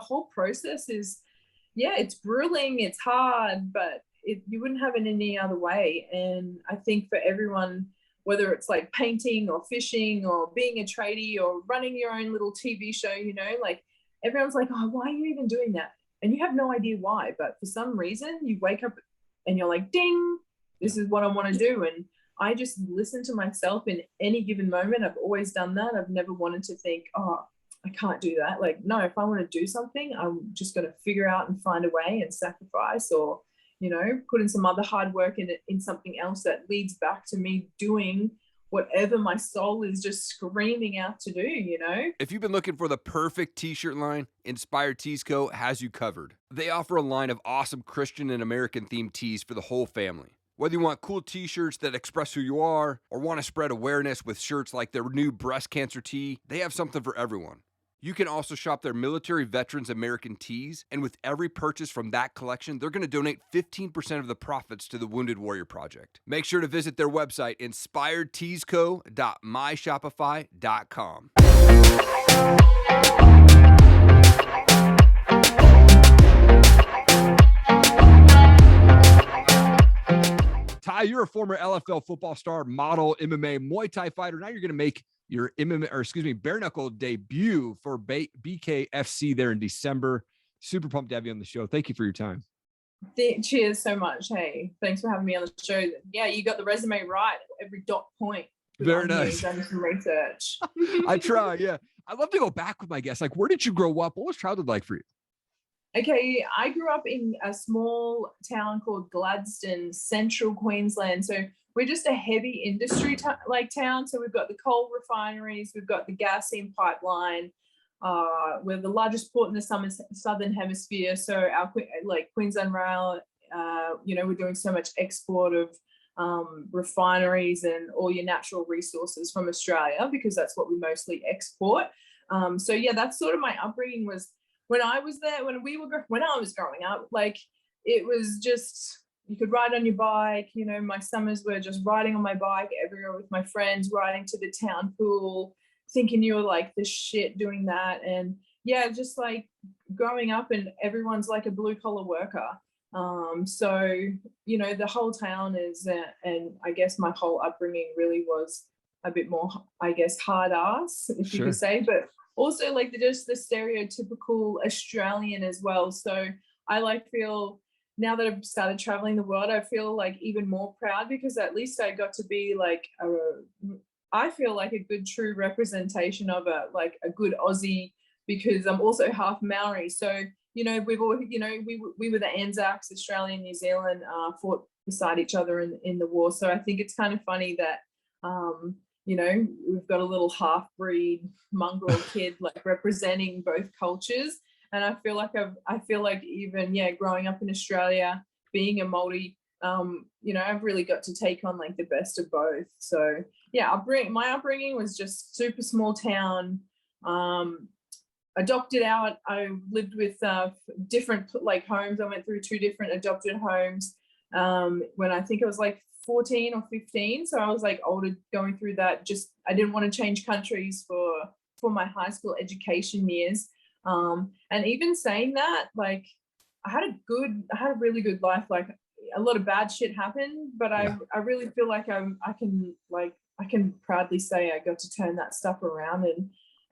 whole process is, yeah, it's grueling, it's hard, but you wouldn't have it any other way. And I think for everyone, whether it's like painting or fishing or being a tradie or running your own little TV show, you know, like everyone's like, oh, why are you even doing that? And you have no idea why, but for some reason you wake up and you're like, ding, this is what I want to do. And I just listen to myself in any given moment. I've always done that. I've never wanted to think, oh, I can't do that. Like, no, if I want to do something, I'm just going to figure out and find a way and sacrifice, or, you know, put in some other hard work in something else that leads back to me doing whatever my soul is just screaming out to do, you know? If you've been looking for the perfect t-shirt line, Inspired Tees Co. has you covered. They offer a line of awesome Christian and American themed tees for the whole family. Whether you want cool t-shirts that express who you are or want to spread awareness with shirts like their new breast cancer tee, they have something for everyone. You can also shop their Military Veterans American tees, and with every purchase from that collection, they're going to donate 15% of the profits to the Wounded Warrior Project. Make sure to visit their website, inspiredteesco.myshopify.com. Tai, you're a former LFL football star, model, MMA, Muay Thai fighter. Now you're going to make your bare knuckle debut for BKFC there in December. Super pumped to have you on the show. Thank you for your time. Cheers so much. Hey, thanks for having me on the show. Yeah, you got the resume right, every dot point. Very nice. Done some research. I try, yeah. I'd love to go back with my guests. Like, where did you grow up? What was childhood like for you? Okay, I grew up in a small town called Gladstone, central Queensland. So we're just a heavy industry town. So we've got the coal refineries, we've got the gas in pipeline. We're the largest port in the southern hemisphere. So our Queensland Rail, you know, we're doing so much export of refineries and all your natural resources from Australia, because that's what we mostly export. So yeah, that's sort of my upbringing. Was when I was there, when I was growing up, like it was just, you could ride on your bike, you know, my summers were just riding on my bike everywhere with my friends, riding to the town pool, thinking you were like the shit doing that. And yeah, just like growing up and everyone's like a blue collar worker. So, you know, the whole town is, and I guess my whole upbringing really was a bit more, I guess, hard ass, if you could say, but also like just the stereotypical Australian as well. So I feel, now that I've started traveling the world, I feel like even more proud, because at least I got to be like I feel like a good true representation of a good Aussie, because I'm also half Maori. So, you know, we've all, you know, we were the Anzacs, Australia and New Zealand, fought beside each other in the war. So I think it's kind of funny that, you know, we've got a little half-breed mongrel kid like representing both cultures. And I feel like even, yeah, growing up in Australia, being a Māori, you know, I've really got to take on like the best of both. So yeah, my upbringing was just super small town. Adopted out. I lived with different like homes. I went through 2 different adopted homes when I think I was like 14 or 15. So I was like older going through that. Just, I didn't want to change countries for my high school education years. And even saying that, like I had a really good life. Like a lot of bad shit happened, but I really feel like I can proudly say I got to turn that stuff around,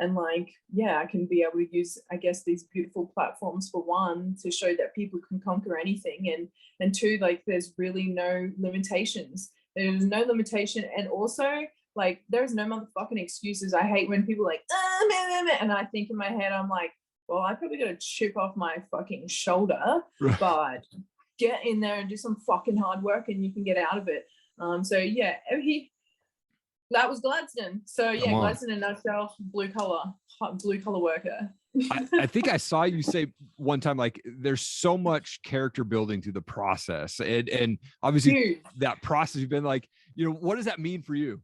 and like, yeah, I can be able to use, I guess, these beautiful platforms, for one, to show that people can conquer anything, and 2, like there's really no limitations. There's no limitation, and also like there's no motherfucking excuses. I hate when people are like, and I think in my head, I'm like, well, I probably got a chip off my fucking shoulder, but get in there and do some fucking hard work and you can get out of it. So yeah, that was Gladstone. So yeah, Gladstone in a nutshell, blue collar worker. I think I saw you say one time, like there's so much character building through the process, and obviously huge. That process, you've been like, you know, what does that mean for you?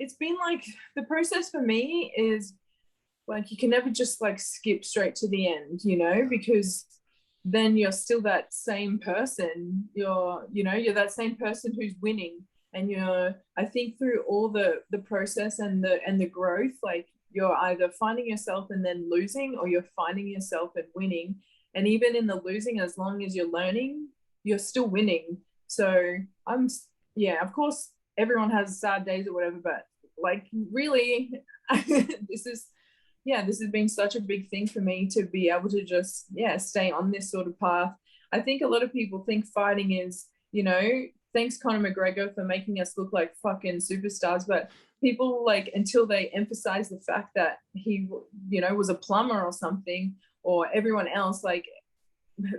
It's been like, the process for me is like, you can never just like skip straight to the end, you know, because then you're still that same person. You're that same person who's winning. And I think through all the process and the growth, like you're either finding yourself and then losing, or you're finding yourself and winning. And even in the losing, as long as you're learning, you're still winning. So yeah, of course, everyone has sad days or whatever, but like really, this has been such a big thing for me to be able to just, stay on this sort of path. I think a lot of people think fighting is, thanks Conor McGregor for making us look like fucking superstars, but people like, until they emphasize the fact that he, was a plumber or something, or everyone else, like,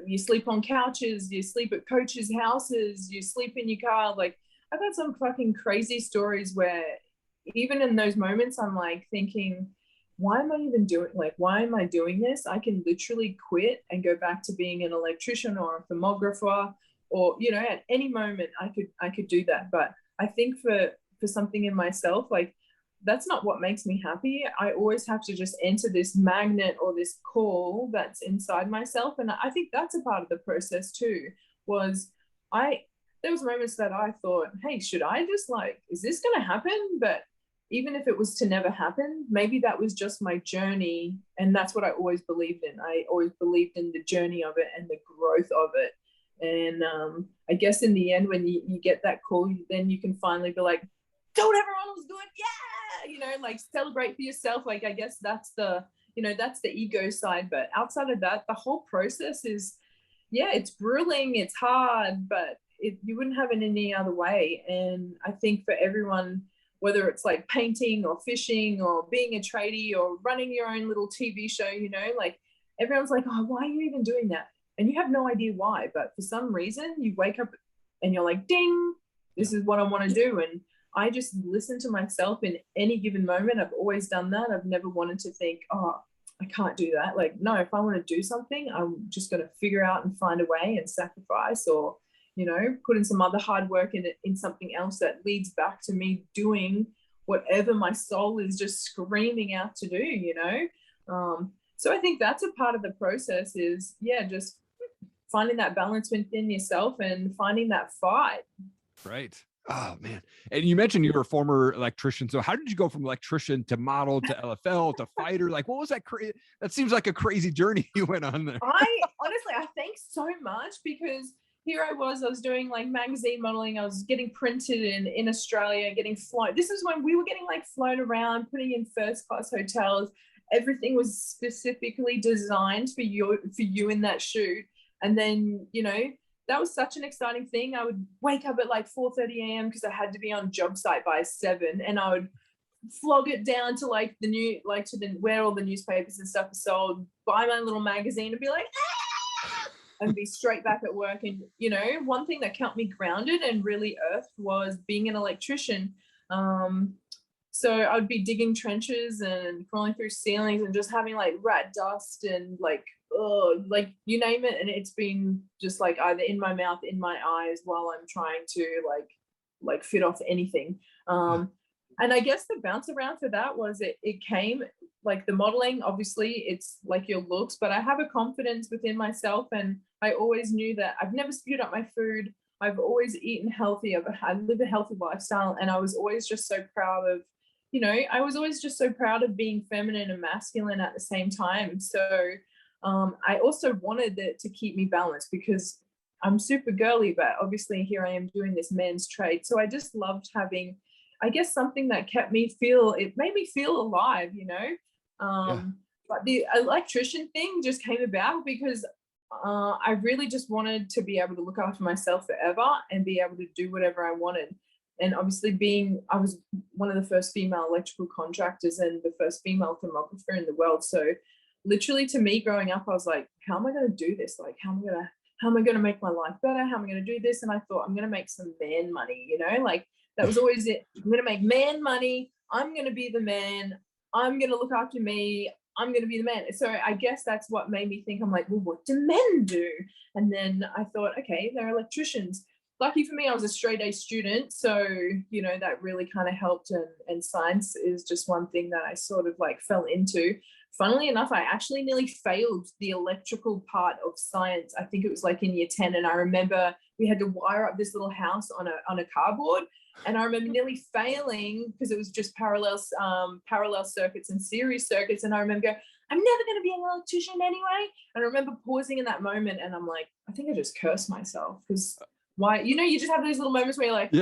you sleep on couches, you sleep at coaches' houses, you sleep in your car. Like, I've had some fucking crazy stories where even in those moments, I'm like thinking, why am I even why am I doing this? I can literally quit and go back to being an electrician or a thermographer, or, at any moment I could do that. But I think for something in myself, like, that's not what makes me happy. I always have to just enter this magnet or this call that's inside myself. And I think that's a part of the process too, there was moments that I thought, hey, should I just is this going to happen? But even if it was to never happen, maybe that was just my journey. And that's what I always believed in. I always believed in the journey of it and the growth of it. And I guess in the end, when you get that call, then you can finally be like, told everyone was good. Yeah. Celebrate for yourself. Like, I guess that's the ego side. But outside of that, the whole process is, it's grueling, it's hard, but you wouldn't have it any other way. And I think for everyone, whether it's like painting or fishing or being a tradie or running your own little TV show, everyone's like, oh, why are you even doing that? And you have no idea why, but for some reason you wake up and you're like, ding, this is what I want to do. And I just listen to myself in any given moment. I've always done that. I've never wanted to think, oh, I can't do that. Like, no, if I want to do something, I'm just going to figure out and find a way and sacrifice, or, put in some other hard work in something else that leads back to me doing whatever my soul is just screaming out to do, So I think that's a part of the process is, just finding that balance within yourself and finding that fight. Right. Oh man. And you mentioned you were a former electrician. So how did you go from electrician to model to LFL to fighter? Like, what was that? That seems like a crazy journey you went on there. I thank so much, because here I was doing like magazine modeling. I was getting printed in Australia, getting flown. This is when we were getting like flown around, putting in first class hotels. Everything was specifically designed for you in that shoot. And then, that was such an exciting thing. I would wake up at like 4:30 a.m. because I had to be on job site by 7, and I would flog it down to like where all the newspapers and stuff are sold, buy my little magazine and be like, and be straight back at work. And, one thing that kept me grounded and really earthed was being an electrician. So I'd be digging trenches and crawling through ceilings and just having like rat dust and like you name it, and it's been just like either in my mouth, in my eyes, while I'm trying to like fit off anything. And I guess the bounce around for that was it came like the modeling. Obviously it's like your looks, but I have a confidence within myself, and I always knew that I've never spewed up my food. I've always eaten healthy. I live a healthy lifestyle, and I was always just so proud of being feminine and masculine at the same time. So I also wanted it to keep me balanced, because I'm super girly, but obviously here I am doing this men's trade. So I just loved having, I guess, something that made me feel alive, But the electrician thing just came about because I really just wanted to be able to look after myself forever and be able to do whatever I wanted. And obviously I was one of the first female electrical contractors and the first female thermographer in the world. So literally, to me growing up, I was like, how am I going to do this? Like, how am I going to make my life better? How am I going to do this? And I thought, I'm going to make some man money, like that was always it. I'm going to make man money. I'm going to be the man. I'm going to look after me. I'm going to be the man. So I guess that's what made me think, I'm like, well, what do men do? And then I thought, okay, they're electricians. Lucky for me, I was a straight A student. So, that really kind of helped. And science is just one thing that I sort of like fell into. Funnily enough, I actually nearly failed the electrical part of science. I think it was like in year 10. And I remember we had to wire up this little house on a cardboard. And I remember nearly failing because it was just parallel circuits and series circuits. And I remember going, I'm never going to be an electrician anyway. And I remember pausing in that moment and I'm like, I think I just cursed myself because why, you just have those little moments where you're like,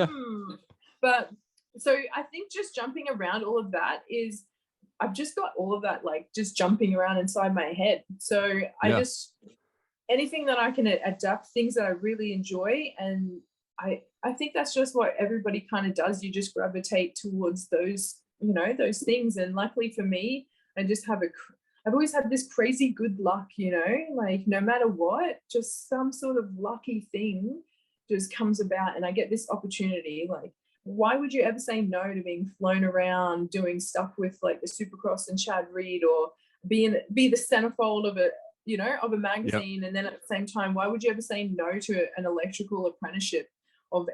But so I think just jumping around all of that is, I've just got all of that, like just jumping around inside my head. So I just, anything that I can adapt, things that I really enjoy. And I think that's just what everybody kind of does. You just gravitate towards those, those things. And luckily for me, I've always had this crazy good luck, like no matter what, just some sort of lucky thing just comes about and I get this opportunity. Like, why would you ever say no to being flown around doing stuff with like the Supercross and Chad Reed, or be the centerfold of a magazine? And then at the same time, why would you ever say no to an electrical apprenticeship of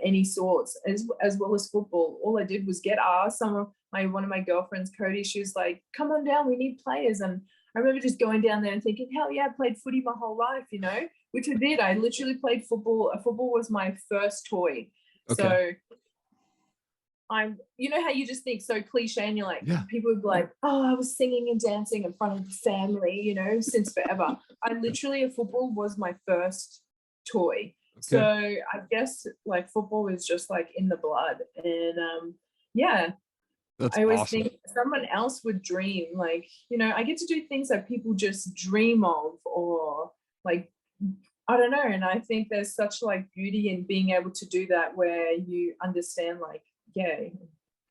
any sorts, as well as football? All I did was get asked. One of my girlfriends, Cody, she was like, come on down, we need players. And I remember just going down there and thinking, hell yeah, I played footy my whole life, which I did. I literally played football. Football was my first toy. So how you just think so cliche and you're like, people would be like, oh, I was singing and dancing in front of the family, since forever. Football was my first toy. So I guess like football is just like in the blood. And that's I always awesome. think someone else would dream, like, I get to do things that people just dream of, or like, I don't know. And I think there's such like beauty in being able to do that, where you understand like,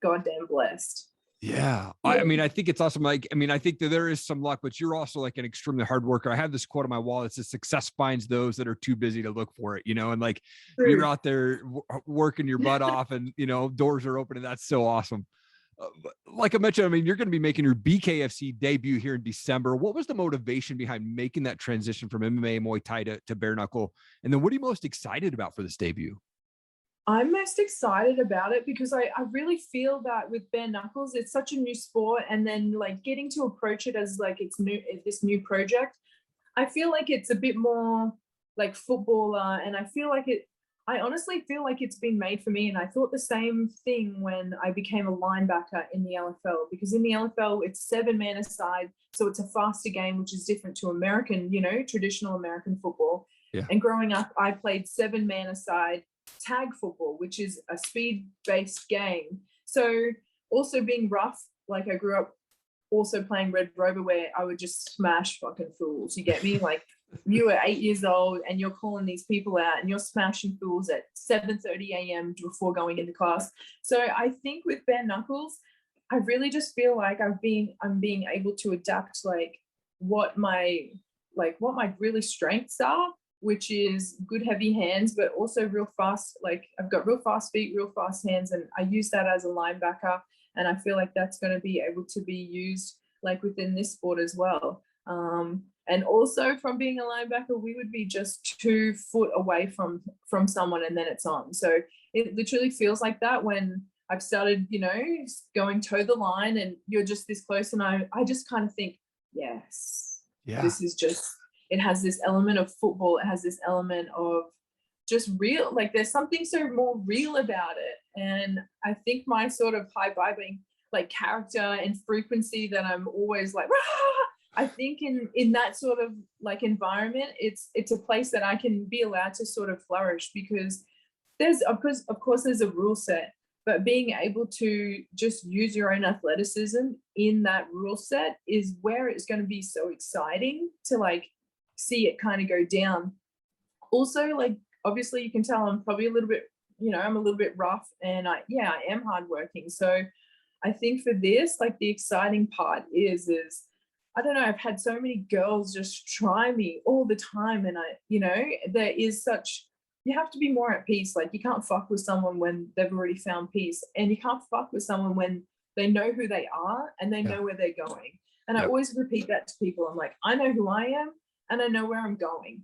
goddamn blessed. I mean, I think it's awesome. Like, I mean, I think that there is some luck, but you're also like an extremely hard worker. I have this quote on my wall that says, success finds those that are too busy to look for it, and like you're out there working your butt off and, doors are open, and that's so awesome. Like I mentioned, I mean, you're going to be making your BKFC debut here in December. What was the motivation behind making that transition from MMA Muay Thai to bare knuckle? And then what are you most excited about for this debut? I'm most excited about it because I really feel that with bare knuckles, it's such a new sport. And then like getting to approach it as like this new project, I feel like it's a bit more like footballer. And I honestly feel like it's been made for me. And I thought the same thing when I became a linebacker in the LFL, because in the LFL, it's 7-man aside. So it's a faster game, which is different to American, traditional American football. And growing up, I played 7-man aside tag football, which is a speed-based game. So also being rough, like I grew up also playing Red Rover, where I would just smash fucking fools. You get me? Like you were 8 years old and you're calling these people out and you're smashing fools at 7:30 a.m. before going into class. So I think with bare knuckles, I really just feel like I'm being able to adapt like what my really strengths are, which is good heavy hands, but also real fast. Like I've got real fast feet, real fast hands, and I use that as a linebacker. And I feel like that's going to be able to be used like within this sport as well. And also from being a linebacker, we would be just 2 foot away from someone and then it's on. So it literally feels like that when I've started, going toe the line and you're just this close. And I just kind of think, yes, this is just, it has this element of football. It has this element of just real, like there's something so more real about it. And I think my sort of high vibing like character and frequency that I'm always like, rah! I think in that sort of like environment, it's a place that I can be allowed to sort of flourish, because there's of course there's a rule set, but being able to just use your own athleticism in that rule set is where it's going to be so exciting to like see it kind of go down. Also, like obviously you can tell I'm probably a little bit, I'm a little bit rough, and I am hardworking. So I think for this, like the exciting part is I don't know, I've had so many girls just try me all the time, and there is such, you have to be more at peace. Like you can't fuck with someone when they've already found peace, and you can't fuck with someone when they know who they are and they know where they're going. And I always repeat that to people. I'm like, I know who I am and I know where I'm going,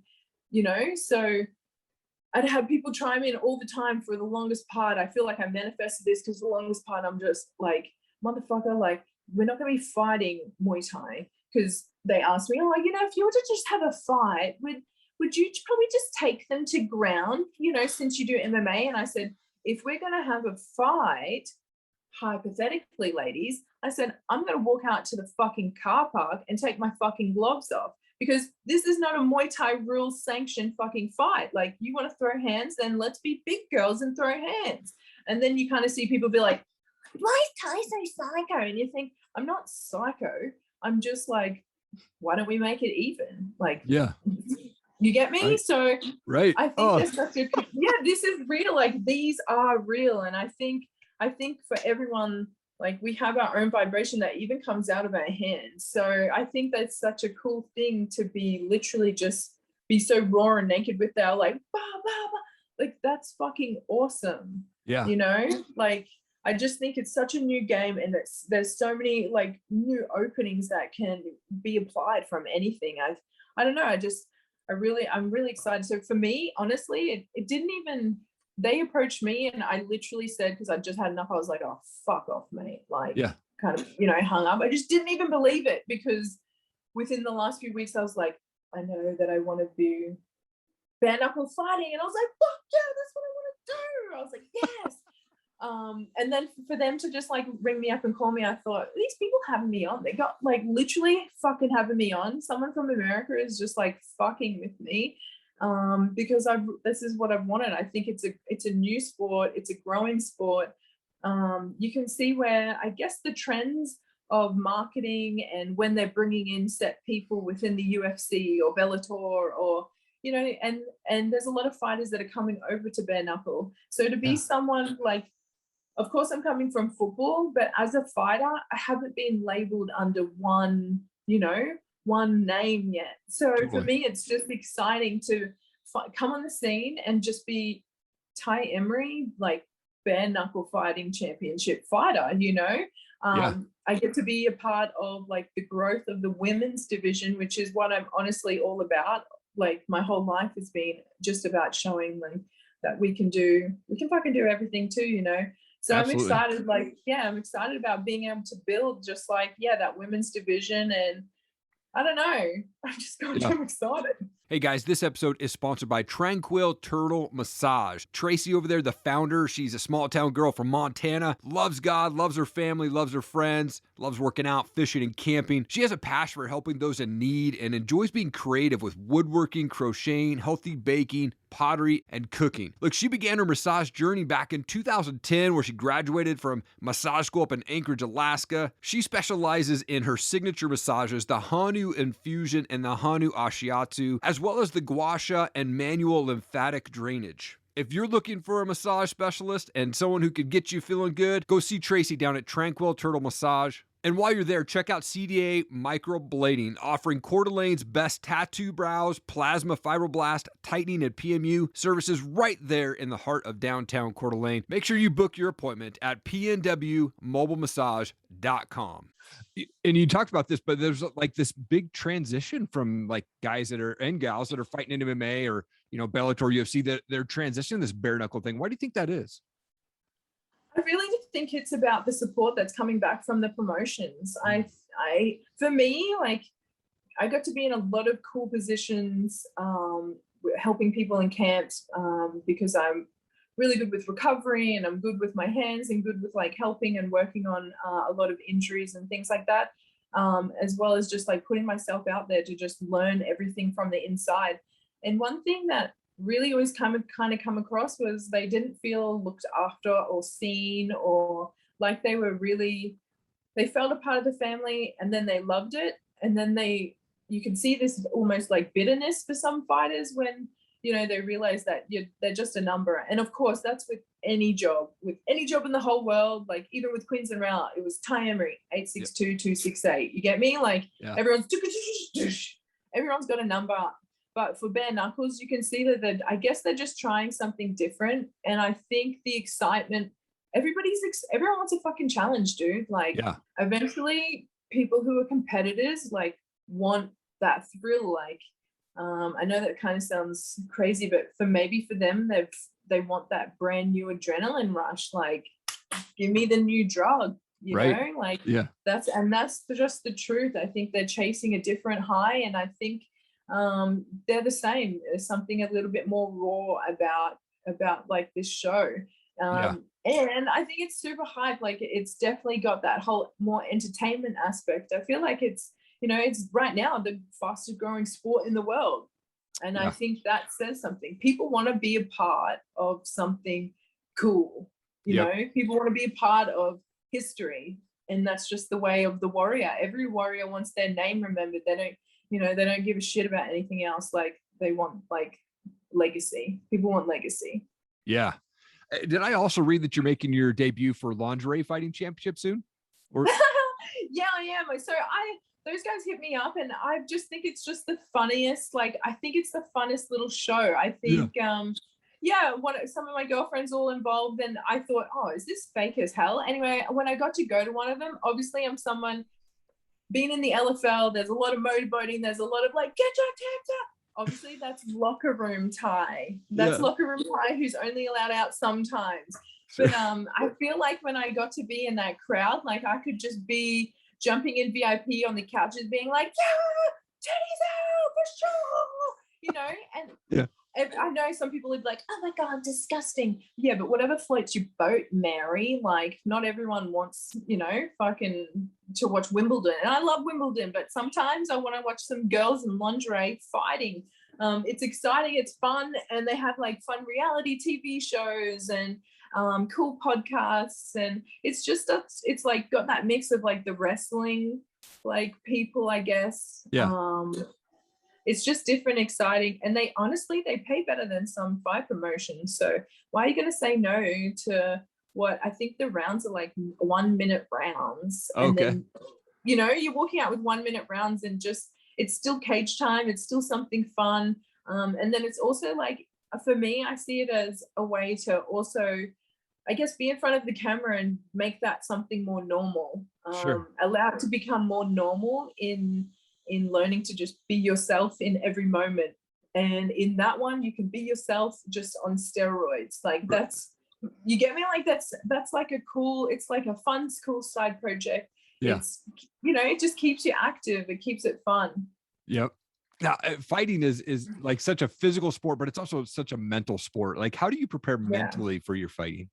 so I'd have people try me in all the time. For the longest part, I feel like I manifested this, because the longest part I'm just like, motherfucker, like we're not going to be fighting Muay Thai, because they asked me, if you were to just have a fight, would you probably just take them to ground, since you do MMA? And I said, if we're going to have a fight, hypothetically, ladies, I said, I'm going to walk out to the fucking car park and take my fucking gloves off, because this is not a Muay Thai rules sanctioned fucking fight. Like, you want to throw hands, then let's be big girls and throw hands. And then you kind of see people be like, why is Tai so psycho? And you think, I'm not psycho. I'm just like, why don't we make it even? Like, yeah. You get me? Right. So right. I think there's such a, this is real. Like, these are real. And I think for everyone, like, we have our own vibration that even comes out of our hands. So I think that's such a cool thing to be literally just be so raw and naked with our like, bah, bah, bah. Like, that's fucking awesome. Yeah. You know, like, I just think it's such a new game, and there's so many like new openings that can be applied from anything. I don't know. I'm really excited. So for me, honestly, it didn't even, they approached me and I literally said, because I just had enough, I was like, oh, fuck off, mate. Like, kind of, hung up. I just didn't even believe it, because within the last few weeks, I was like, I know that I want to do bare knuckle fighting. And I was like, fuck yeah, that's what I want to do. I was like, yes. And then for them to just like ring me up and call me, I thought, these people having me on, they got like literally fucking having me on. Someone from America is just like fucking with me, because this is what I've wanted. I think it's a new sport, it's a growing sport. You can see where I guess the trends of marketing, and when they're bringing in set people within the UFC or Bellator, or and there's a lot of fighters that are coming over to bare knuckle. So to be someone like, of course, I'm coming from football, but as a fighter, I haven't been labeled under one name yet. So for me, it's just exciting to come on the scene and just be Tai Emery, like bare knuckle fighting championship fighter, I get to be a part of like the growth of the women's division, which is what I'm honestly all about. Like, my whole life has been just about showing like that we can fucking do everything too, So Absolutely. I'm excited, I'm excited about being able to build just like, that women's division. And I don't know, I'm just so excited. Hey guys, this episode is sponsored by Tranquil Turtle Massage. Tracy over there, the founder, she's a small town girl from Montana, loves God, loves her family, loves her friends, loves working out, fishing, and camping. She has a passion for helping those in need and enjoys being creative with woodworking, crocheting, healthy baking, pottery, and cooking. Look, she began her massage journey back in 2010, where she graduated from massage school up in Anchorage, Alaska. She specializes in her signature massages, the Hanu Infusion and the Hanu Ashiatsu, as well as the gua sha and manual lymphatic drainage. If you're looking for a massage specialist and someone who could get you feeling good, go see Tracy down at Tranquil Turtle Massage. And while you're there, check out CDA Microblading, offering Coeur d'Alene's best tattoo brows, plasma fibroblast, tightening, and PMU services right there in the heart of downtown Coeur d'Alene. Make sure you book your appointment at pnwmobilemassage.com. And you talked about this, but there's like this big transition from like guys that are and gals that are fighting in MMA or, Bellator, UFC, that they're transitioning this bare knuckle thing. Why do you think that is? I really think it's about the support that's coming back from the promotions. For me, like, I got to be in a lot of cool positions, helping people in camps, because I'm really good with recovery and I'm good with my hands and good with like helping and working on a lot of injuries and things like that, as well as just like putting myself out there to just learn everything from the inside. And one thing that really always come across was they didn't feel looked after or seen, or like they felt a part of the family, and then they loved it. And then you can see this almost like bitterness for some fighters when, they realize that they're just a number. And of course, that's with any job in the whole world. Like, even with Queens and Rail, it was Tai Emery, 862-268. You get me? Like, everyone's got a number. But for bare knuckles, you can see that I guess they're just trying something different. And I think the excitement, everyone wants a fucking challenge, dude. Like, eventually people who are competitors like want that thrill. Like, I know that kind of sounds crazy, but for them, they want that brand new adrenaline rush. Like, give me the new drug, you know? Like, that's just the truth. I think they're chasing a different high, and I think they're the same. There's something a little bit more raw about like this show. Yeah. And I think it's super hype. Like it's definitely got that whole more entertainment aspect. I feel like it's, it's right now the fastest growing sport in the world. And I Yeah. think that says something. People want to be a part of something cool. Yep. People want to be a part of history. And that's just the way of the warrior. Every warrior wants their name remembered. They don't give a shit about anything else. Like they want like legacy. People want legacy. Yeah. Did I also read that you're making your debut for Lingerie Fighting Championship soon? Or Yeah, I am. So those guys hit me up and I just think it's just the funniest, like I think it's the funnest little show. I think some of my girlfriends all involved and I thought, oh, is this fake as hell? Anyway, when I got to go to one of them, obviously I'm someone being in the LFL, there's a lot of motorboating, there's a lot of like, get your tits up. Obviously that's locker room Tai. That's locker room Tai who's only allowed out sometimes. But I feel like when I got to be in that crowd, like I could just be jumping in VIP on the couches being like, yeah, titties out for sure, and I know some people would be like, oh my God, disgusting. Yeah, but whatever floats your boat, Mary. Like not everyone wants, fucking to watch Wimbledon. And I love Wimbledon, but sometimes I want to watch some girls in lingerie fighting. It's exciting, it's fun, and they have like fun reality TV shows and cool podcasts, and it's like got that mix of like the wrestling like people, I guess. It's just different, exciting, and they pay better than some fight promotions. So why are you going to say no to what I think the rounds are like 1 minute rounds? Okay. And then you're walking out with 1 minute rounds and just it's still cage time, it's still something fun, and then it's also like for me I see it as a way to also I guess be in front of the camera and make that something more normal. Allow it to become more normal in learning to just be yourself in every moment. And in that one, you can be yourself just on steroids. Like that's, you get me? Like that's like it's like a fun, cool side project. Yeah. It's, it just keeps you active. It keeps it fun. Yep. Now, fighting is like such a physical sport, but it's also such a mental sport. Like, how do you prepare mentally for your fighting?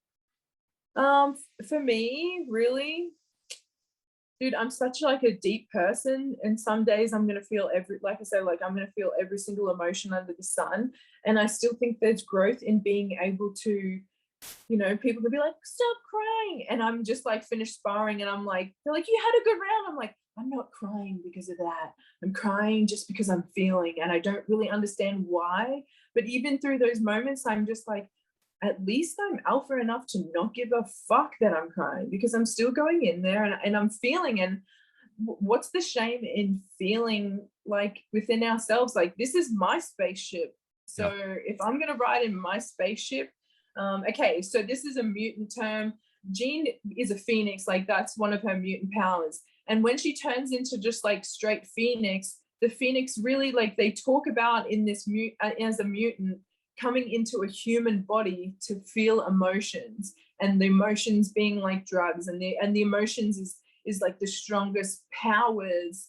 For me, really, dude, I'm such like a deep person, and some days I'm gonna feel like I say, like I'm gonna feel every single emotion under the sun, and I still think there's growth in being able to, people can be like, stop crying, and I'm just like finished sparring, and I'm like, they're like, you had a good round. I'm like, I'm not crying because of that. I'm crying just because I'm feeling, and I don't really understand why. But even through those moments, I'm just like, at least I'm alpha enough to not give a fuck that I'm crying, because I'm still going in there and I'm feeling. And what's the shame in feeling like within ourselves? Like, this is my spaceship. So if I'm going to ride in my spaceship, okay, so this is a mutant term. Jean is a phoenix. Like that's one of her mutant powers. And when she turns into just like straight phoenix, the phoenix really, like they talk about in this as a mutant, coming into a human body to feel emotions, and the emotions being like drugs, and the emotions is like the strongest powers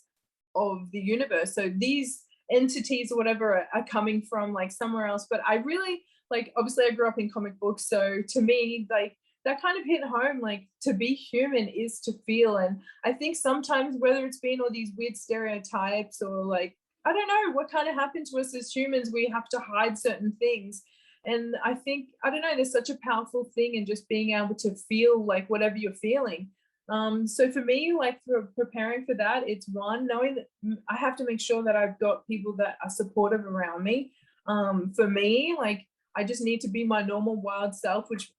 of the universe. So these entities or whatever are coming from like somewhere else. But I really like, obviously I grew up in comic books, so to me like that kind of hit home, like to be human is to feel. And I think sometimes, whether it's been all these weird stereotypes or like, I don't know what kind of happened to us as humans, we have to hide certain things. And I think, I don't know, there's such a powerful thing in just being able to feel like whatever you're feeling. So for me, like for preparing for that, it's one, knowing that I have to make sure that I've got people that are supportive around me. For me, like I just need to be my normal wild self, which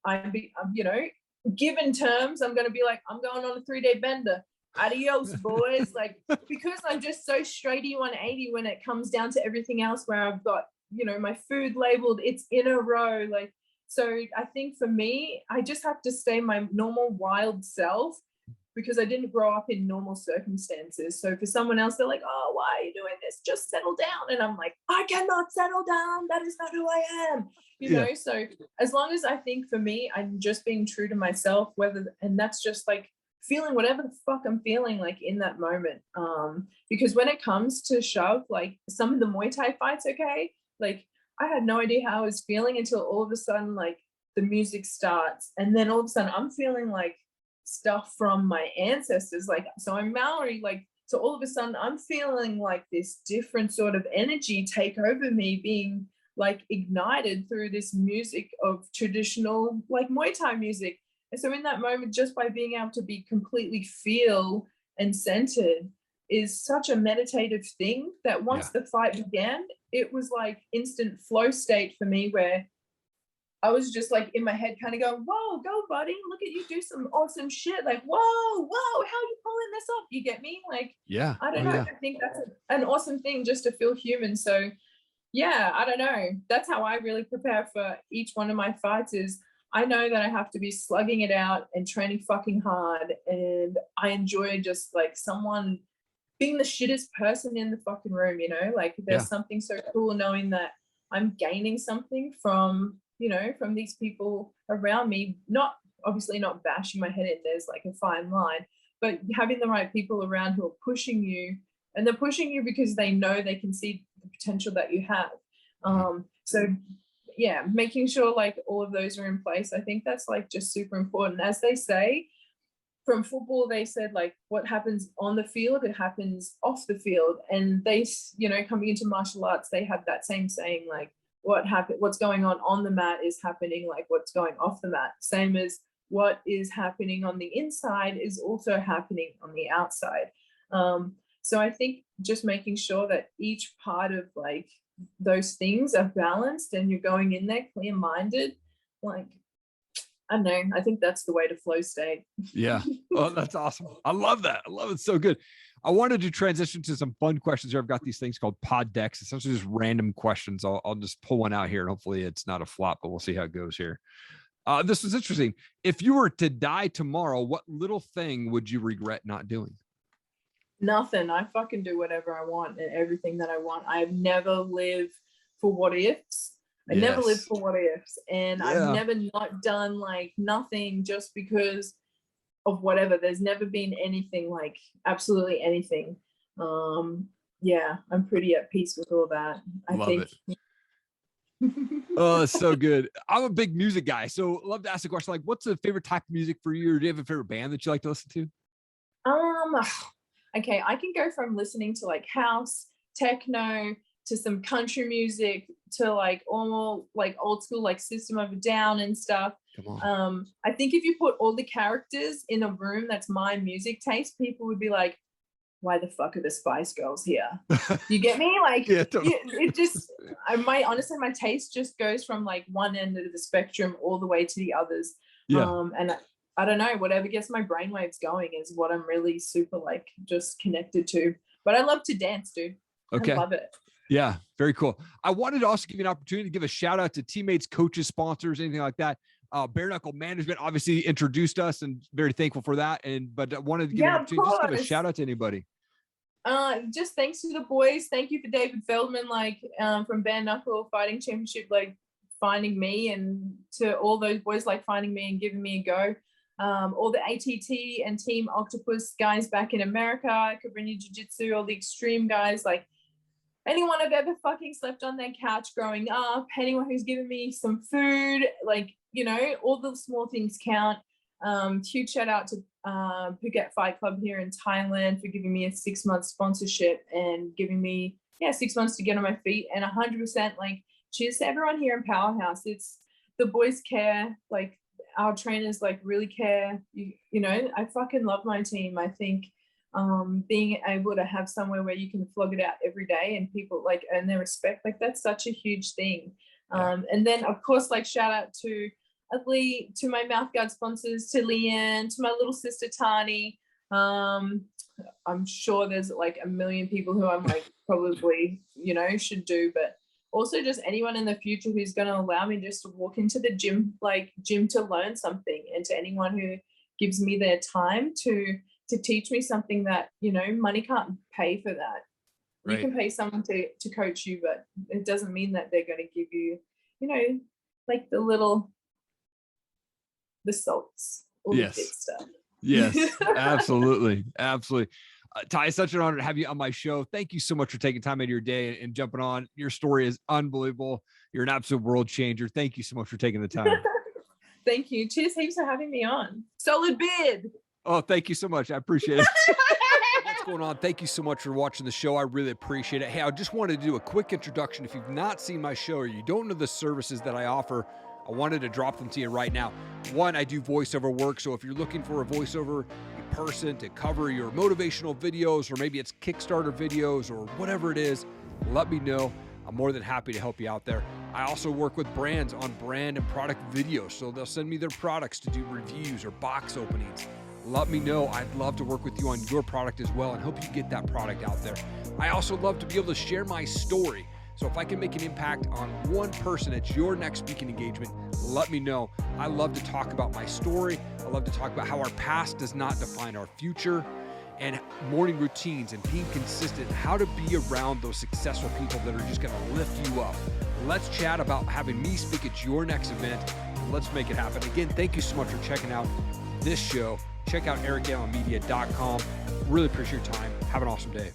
given terms, I'm going to be like, I'm going on a 3-day bender. Adios, boys. Like, because I'm just so straighty 180 when it comes down to everything else, where I've got, my food labeled, it's in a row. Like, so I think for me, I just have to stay my normal wild self, because I didn't grow up in normal circumstances. So for someone else, they're like, oh, why are you doing this? Just settle down. And I'm like, I cannot settle down. That is not who I am. You know, so as long as I think for me, I'm just being true to myself, and that's just like feeling whatever the fuck I'm feeling like in that moment. Because when it comes to shove, like some of the Muay Thai fights, okay, like I had no idea how I was feeling until all of a sudden, like the music starts, and then all of a sudden I'm feeling like stuff from my ancestors. Like, so I'm Maori, like, so all of a sudden I'm feeling like this different sort of energy take over me, being like ignited through this music of traditional like Muay Thai music. And so in that moment, just by being able to be completely feel and centered is such a meditative thing that once the fight began, it was like instant flow state for me, where I was just like in my head kind of going, whoa, go buddy, look at you do some awesome shit. Like, whoa, how are you pulling this off? You get me? Like, I don't know. I think that's an awesome thing, just to feel human. So yeah, I don't know. That's how I really prepare for each one of my fights. Is I know that I have to be slugging it out and training fucking hard. And I enjoy just like someone being the shittest person in the fucking room, you know, like there's something so cool knowing that I'm gaining something from, you know, from these people around me, not obviously not bashing my head in, there's like a fine line, but having the right people around who are pushing you, and they're pushing you because they know they can see the potential that you have. So yeah, making sure like all of those are in place. I think that's like just super important. As they say, from football, they said like what happens on the field, it happens off the field. And they, you know, coming into martial arts, they have that same saying, like what's going on the mat is happening like what's going off the mat. Same as what is happening on the inside is also happening on the outside. So I think just making sure that each part of like those things are balanced and you're going in there clear-minded, like, I don't know. I think that's the way to flow state. Yeah. Oh, that's awesome. I love that. I love it. So good. I wanted to transition to some fun questions here. I've got these things called pod decks, essentially just random questions. I'll just pull one out here and hopefully it's not a flop, but we'll see how it goes here. This was interesting. If you were to die tomorrow, what little thing would you regret not doing? Nothing. I fucking do whatever I want and everything that I want. I've never lived for what ifs. I never lived for what ifs, and I've never not done like nothing just because of whatever. There's never been anything, like absolutely anything. Yeah, I'm pretty at peace with all that. I think. Oh, that's so good. I'm a big music guy, so love to ask a question like, what's the favorite type of music for you, or do you have a favorite band that you like to listen to? Okay, I can go from listening to like house, techno, to some country music, to like all like old school like System of a Down and stuff. I think if you put all the characters in a room that's my music taste, people would be like, why the fuck are the Spice Girls here? You get me? Like, totally. It just, honestly, my taste just goes from like one end of the spectrum all the way to the others. And I don't know, whatever gets my brainwaves going is what I'm really super like just connected to. But I love to dance, dude. I love it. Yeah, very cool. I wanted to also give you an opportunity to give a shout out to teammates, coaches, sponsors, anything like that. Bare Knuckle Management obviously introduced us, and very thankful for that. But I wanted to give an opportunity, just give a shout out to anybody. Just thanks to the boys. Thank you for David Feldman, like from Bare Knuckle Fighting Championship, like finding me, and to all those boys like finding me and giving me a go. All the ATT and Team Octopus guys back in America, Cabrini Jiu-Jitsu, all the extreme guys, like anyone I've ever fucking slept on their couch growing up, anyone who's given me some food, like, you know, all the small things count. Huge shout out to Phuket Fight Club here in Thailand for giving me a 6-month sponsorship and giving me 6 months to get on my feet, and 100% like cheers to everyone here in Powerhouse. It's the boys care, like our trainers like really care. You know, I fucking love my team. I think being able to have somewhere where you can flog it out every day and people like earn their respect, like that's such a huge thing. And then of course, like shout out to Lee, to my mouthguard sponsors, to Leanne, to my little sister Tani. I'm sure there's like a million people who I'm like probably, you know, should do, but also just anyone in the future who's going to allow me just to walk into the gym to learn something, and to anyone who gives me their time to teach me something that, you know, money can't pay for that. Right. You can pay someone to coach you, but it doesn't mean that they're going to give you, you know, like the salts, all the big stuff. Yes, absolutely. Absolutely. Tai, it's such an honor to have you on my show. Thank you so much for taking time out of your day and jumping on. Your story is unbelievable. You're an absolute world changer. Thank you so much for taking the time. Thank you. Cheers heaps for having me on. Solid beard. Oh, thank you so much. I appreciate it. What's going on? Thank you so much for watching the show. I really appreciate it. Hey, I just wanted to do a quick introduction. If you've not seen my show or you don't know the services that I offer, I wanted to drop them to you right now. One, I do voiceover work. So if you're looking for a voiceover person to cover your motivational videos, or maybe it's Kickstarter videos or whatever it is, let me know. I'm more than happy to help you out there. I also work with brands on brand and product videos. So they'll send me their products to do reviews or box openings. Let me know. I'd love to work with you on your product as well and help you get that product out there. I also love to be able to share my story. So if I can make an impact on one person at your next speaking engagement, let me know. I love to talk about my story. I love to talk about how our past does not define our future, and morning routines and being consistent, how to be around those successful people that are just going to lift you up. Let's chat about having me speak at your next event. Let's make it happen. Again, thank you so much for checking out this show. Check out erikallenmedia.com. Really appreciate your time. Have an awesome day.